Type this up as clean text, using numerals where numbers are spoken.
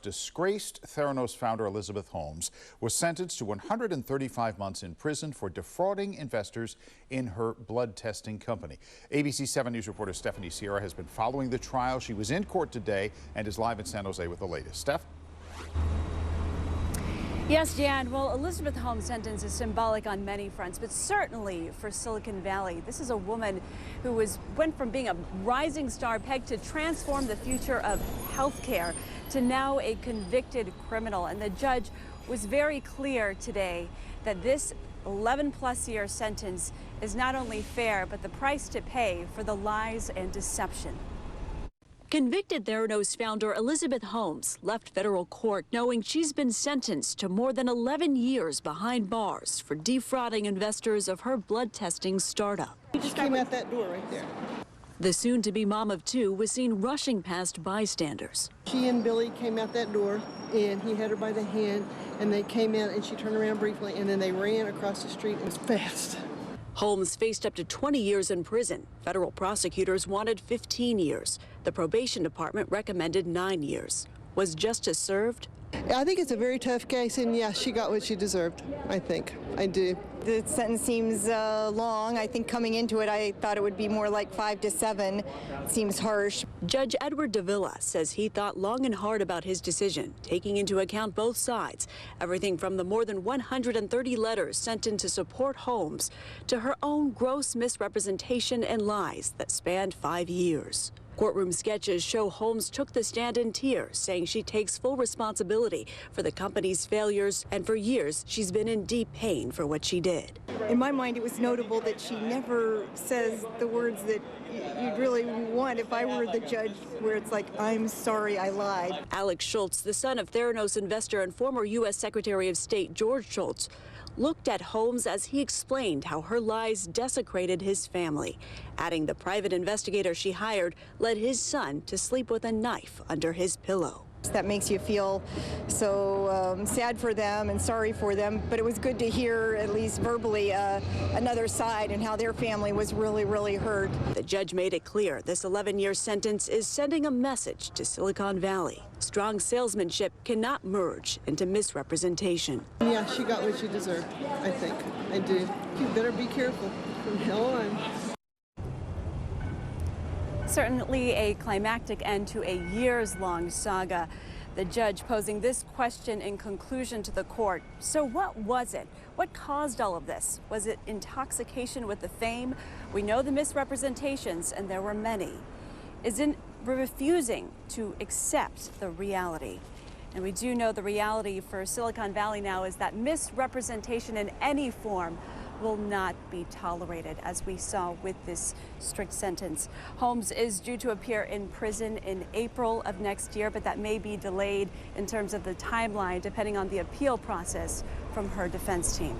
Disgraced Theranos founder Elizabeth Holmes was sentenced to 135 months in prison for defrauding investors in her blood testing company. ABC 7 News reporter Stephanie Sierra has been following the trial. She was in court today and is live in San Jose with the latest. Steph? Yes, Jan. Well, Elizabeth Holmes' sentence is symbolic on many fronts, but certainly for Silicon Valley. This is a woman who went from being a rising star pegged to transform the future of healthcare to now a convicted criminal. And the judge was very clear today that this 11-plus year sentence is not only fair, but the price to pay for the lies and deception. Convicted Theranos founder Elizabeth Holmes left federal court knowing she's been sentenced to more than 11 years behind bars for defrauding investors of her blood testing startup. He just came out that door right there. The soon-to-be mom of two was seen rushing past bystanders. She and Billy came out that door, and he had her by the hand, and they came out, and she turned around briefly, and then they ran across the street. It was fast. Holmes faced up to 20 years in prison. Federal prosecutors wanted 15 years. The probation department recommended 9 years. Was justice served? I think it's a very tough case, and yeah, she got what she deserved, I think. I do. The sentence seems long. I think coming into it, I thought it would be more like 5 to 7. It seems harsh. Judge Edward Davila says he thought long and hard about his decision, taking into account both sides, everything from the more than 130 letters sent in to support Holmes to her own gross misrepresentation and lies that spanned 5 years. Courtroom sketches show Holmes took the stand in tears, saying she takes full responsibility for the company's failures, and for years she's been in deep pain for what she did. In my mind, it was notable that she never says the words that you'd really want if I were the judge, where it's like, I'm sorry I lied. Alex Schultz, the son of Theranos investor and former U.S. Secretary of State George Shultz, looked at Holmes as he explained how her lies desecrated his family, adding the private investigator she hired led his son to sleep with a knife under his pillow. That makes you feel so sad for them and sorry for them, but it was good to hear, at least verbally, another side and how their family was really, really hurt. The judge made it clear this 11-year sentence is sending a message to Silicon Valley. Strong salesmanship cannot merge into misrepresentation. Yeah, she got what she deserved, I think. I do. You better be careful from now on. Certainly a climactic end to a years-long saga. The judge posing this question in conclusion to the court. So what was it? What caused all of this? Was it intoxication with the fame? We know the misrepresentations, and there were many. Is it refusing to accept the reality? And we do know the reality for Silicon Valley now is that misrepresentation in any form will not be tolerated, as we saw with this strict sentence. Holmes is due to appear in prison in April of next year, but that may be delayed in terms of the timeline, depending on the appeal process from her defense team.